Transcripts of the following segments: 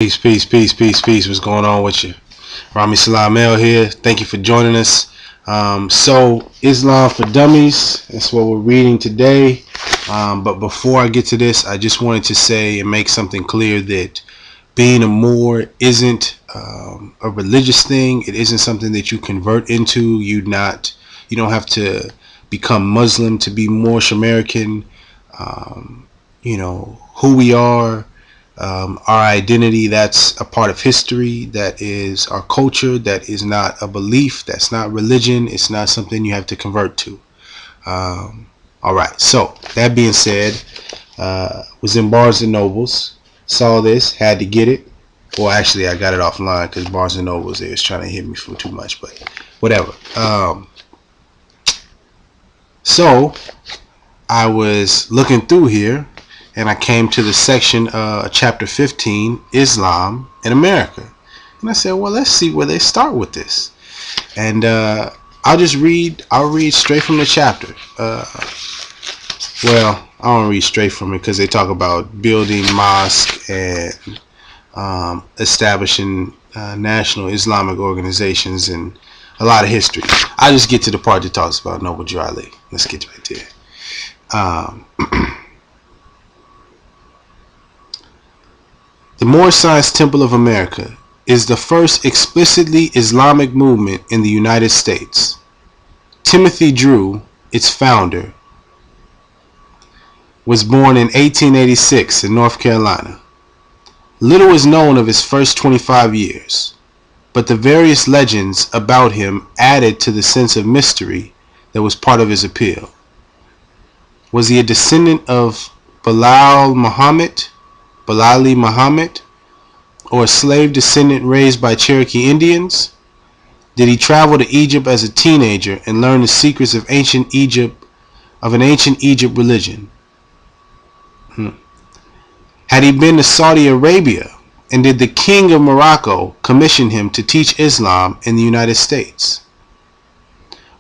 Peace, peace, peace, peace, peace. What's going on with you? Rami Salaam here. Thank you for joining us. So, Islam for Dummies. That's what we're reading today. But before I get to this, I just wanted to say and make something clear that being a Moor isn't a religious thing. It isn't something that you convert into. You don't have to become Muslim to be Moorish American. Who we are. Our identity, that's a part of history, that is our culture, that is not a belief, that's not religion, it's not something you have to convert to. Alright, so that being said, was in Barnes & Nobles, saw this, had to get it. Well, actually I got it offline because Barnes & Nobles is trying to hit me for too much, but whatever. So I was looking through here and I came to the section, chapter 15, Islam in America. And I said, well, let's see where they start with this. And I'll read straight from the chapter. Well, I don't read straight from it because they talk about building mosque and establishing national Islamic organizations and a lot of history. I just get to the part that talks about Noble Drew Ali. Let's get right there. The Moorish Science Temple of America is the first explicitly Islamic movement in the United States. Timothy Drew, its founder, was born in 1886 in North Carolina. Little is known of his first 25 years, but the various legends about him added to the sense of mystery that was part of his appeal. Was he a descendant of Bilali Muhammad, or a slave descendant raised by Cherokee Indians? Did he travel to Egypt as a teenager and learn the secrets of an ancient Egypt religion? Had he been to Saudi Arabia, and did the king of Morocco commission him to teach Islam in the United States?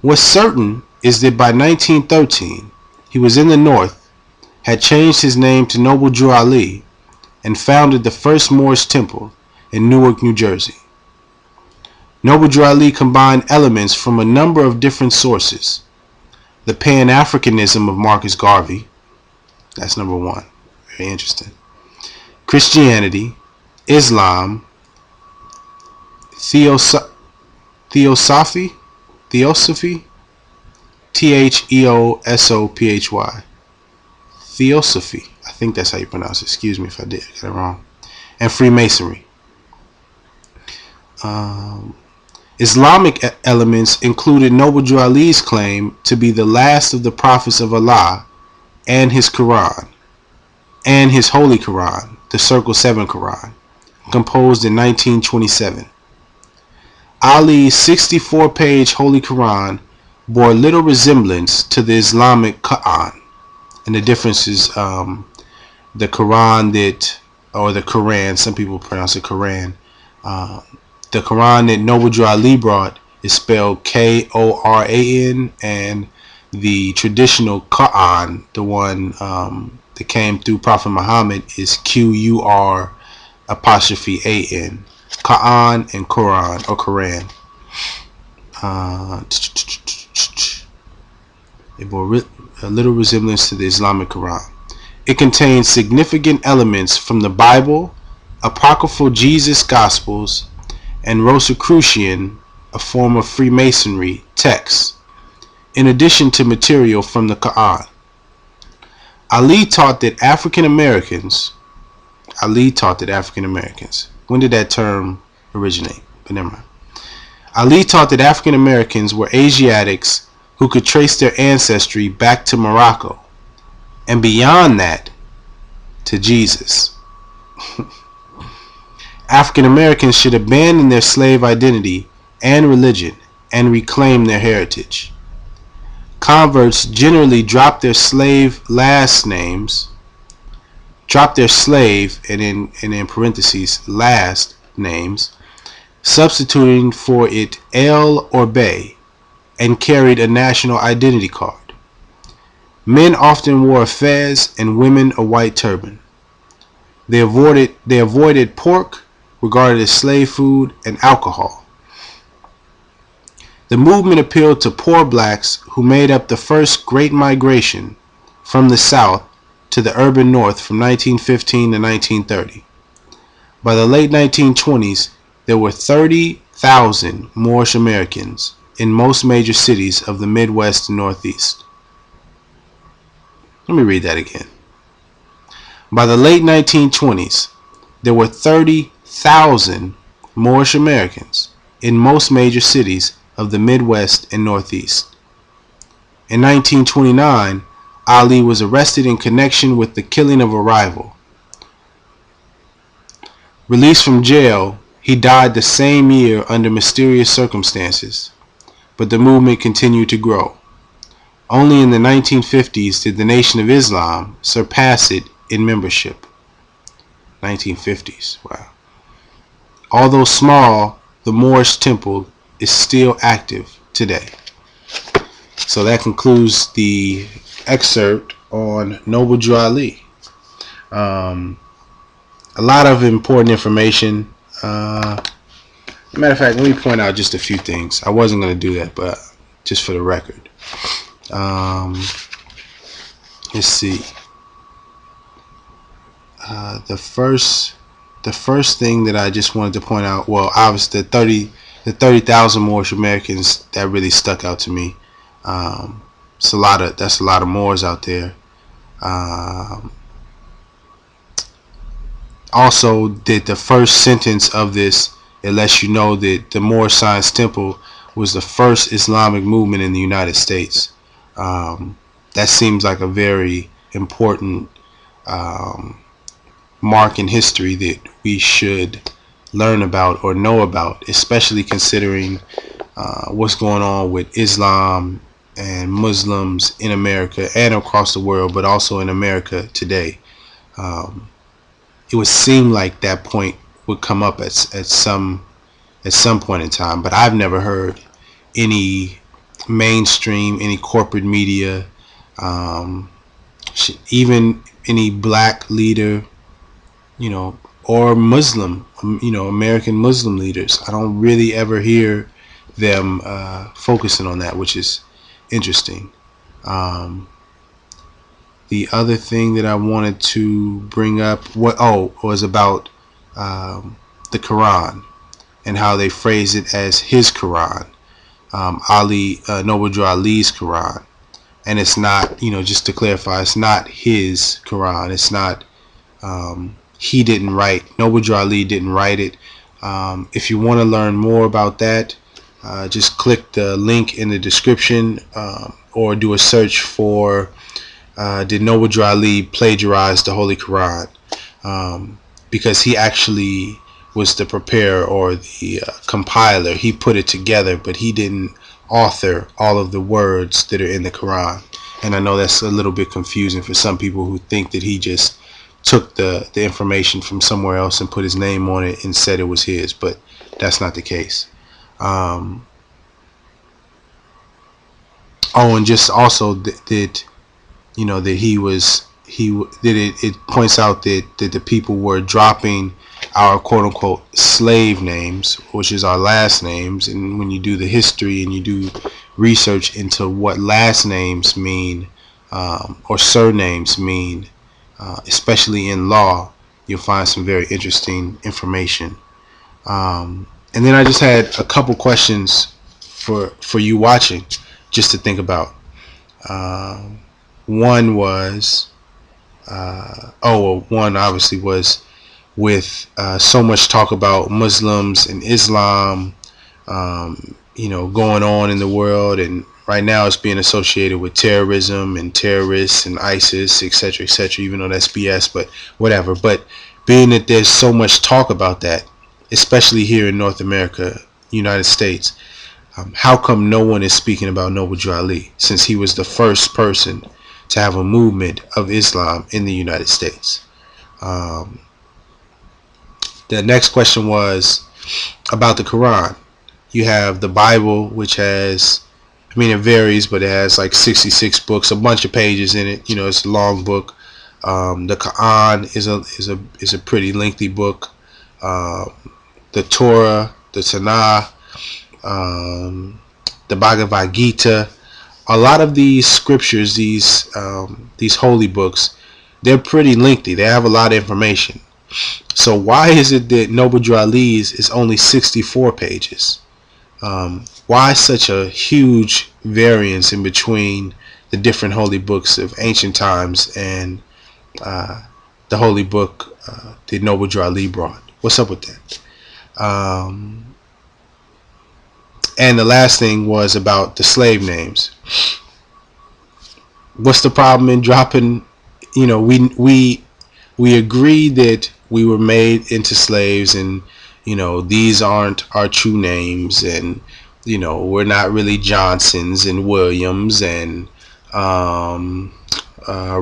What's certain is that by 1913 he was in the North, had changed his name to Noble Drew Ali, and founded the first Moorish temple in Newark, New Jersey. Noble Drew Ali combined elements from a number of different sources. The Pan-Africanism of Marcus Garvey, that's number one, very interesting. Christianity, Islam, Theosophy, Theosophy, Theosophy, I think that's how you pronounce it. Excuse me if I did get it wrong. And Freemasonry. Islamic elements included Noble Drew Ali's claim to be the last of the prophets of Allah, and his Quran, and his Holy Quran, the Circle 7 Quran, composed in 1927. Ali's 64-page Holy Quran bore little resemblance to the Islamic Quran. And the difference is the Quran or the Quran, some people pronounce it Quran. The Quran that Noble Drew Ali brought is spelled Koran, and the traditional Quran, the one that came through Prophet Muhammad, is Qur'an. Quran and Quran, or Quran. It bore a little resemblance to the Islamic Quran. It contains significant elements from the Bible, apocryphal Jesus Gospels, and Rosicrucian, a form of Freemasonry, texts, in addition to material from the Quran. Ali taught that African Americans. When did that term originate? But never mind. Ali taught that African Americans were Asiatics who could trace their ancestry back to Morocco, and beyond that, to Jesus. African Americans should abandon their slave identity and religion and reclaim their heritage. Converts generally drop their slave and in parentheses last names, substituting for it El or Bey, and carried a national identity card. Men often wore a fez and women a white turban. They avoided pork, regarded as slave food, and alcohol. The movement appealed to poor blacks who made up the first great migration from the South to the urban North from 1915 to 1930. By the late 1920s, there were 30,000 Moorish Americans in most major cities of the Midwest and Northeast. Let me read that again. By the late 1920s, there were 30,000 Moorish Americans in most major cities of the Midwest and Northeast. In 1929, Ali was arrested in connection with the killing of a rival. Released from jail, he died the same year under mysterious circumstances, but the movement continued to grow. Only in the 1950s did the Nation of Islam surpass it in membership. 1950s, wow. Although small, the Moorish temple is still active today. So that concludes the excerpt on Noble Drew Ali. A lot of important information. Matter of fact, let me point out just a few things. I wasn't going to do that, but just for the record. Let's see. The first thing that I just wanted to point out, well, obviously the 30,000 Moorish Americans, that really stuck out to me. That's a lot of Moors out there. Also, that the first sentence of this, it lets you know that the Moorish Science Temple was the first Islamic movement in the United States. That seems like a very important mark in history that we should learn about or know about, especially considering what's going on with Islam and Muslims in America and across the world, but also in America today. It would seem like that point would come up at some point in time, but I've never heard any mainstream, any corporate media, even any black leader, or Muslim, American Muslim leaders. I don't really ever hear them focusing on that, which is interesting. The other thing that I wanted to bring up was about the Quran and how they phrase it as his Quran, Noble Drew Ali's Quran, and it's not, just to clarify, it's not his Quran. It's not. He didn't write. Noble Drew Ali didn't write it. If you want to learn more about that, just click the link in the description, or do a search for did Noble Drew Ali plagiarize the Holy Quran? Because he actually was the preparer or the compiler. He put it together, but he didn't author all of the words that are in the Quran. And I know that's a little bit confusing for some people who think that he just took the information from somewhere else and put his name on it and said it was his, but that's not the case. And just also that that it points out that the people were dropping our quote unquote slave names, which is our last names. And when you do the history and you do research into what last names mean, or surnames mean, especially in law, you'll find some very interesting information. And then I just had a couple questions for you watching, just to think about. One was, one obviously was with so much talk about Muslims and Islam, going on in the world, and right now it's being associated with terrorism and terrorists and ISIS, etc., etc., even though that's BS, but whatever. But being that there's so much talk about that, especially here in North America, United States, how come no one is speaking about Noble Drew Ali, since he was the first person to have a movement of Islam in the United States? The next question was about the Quran. You have the Bible, which has, it varies, but it has like 66 books, a bunch of pages in it. It's a long book. The Quran is a pretty lengthy book. the Torah, the Tanakh, the Bhagavad Gita. A lot of these scriptures, these holy books, they're pretty lengthy. They have a lot of information. So why is it that Noble Drew Ali's is only 64 pages? Why such a huge variance in between the different holy books of ancient times and the holy book that Noble Drew Ali brought? What's up with that? And the last thing was about the slave names. What's the problem in dropping? You know, we agree that we were made into slaves, and you know these aren't our true names, and you know we're not really Johnsons and Williams and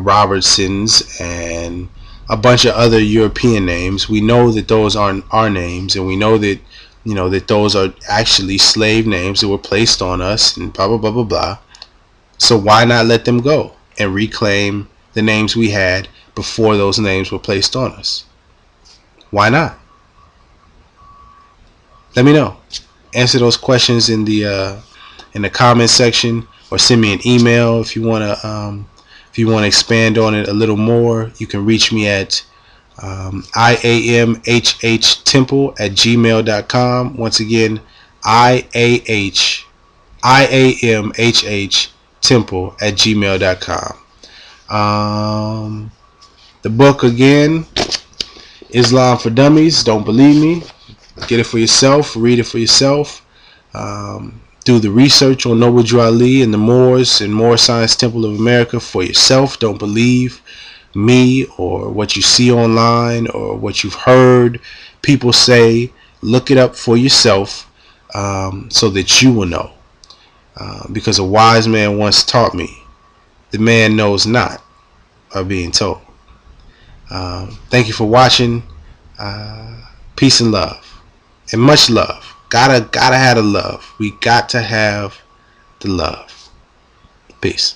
Robertsons and a bunch of other European names. We know that those aren't our names, and we know that you know that those are actually slave names that were placed on us, and blah blah blah blah blah. So why not let them go and reclaim the names we had before those names were placed on us? Why not? Let me know. Answer those questions in the comment section, or send me an email if you want to expand on it a little more. You can reach me at iamhhtemple@gmail.com. Once again, iamhhtemple@gmail.com. The book again, Islam for Dummies. Don't believe me? Get it for yourself. Read it for yourself. Do the research on Noble Drew Ali and the Moors and Moor Science Temple of America for yourself. Don't believe me or what you see online or what you've heard people say. Look it up for yourself so that you will know. Because a wise man once taught me, the man knows not by being told. Thank you for watching. Peace and love, and much love. Gotta have the love. We got to have the love. Peace.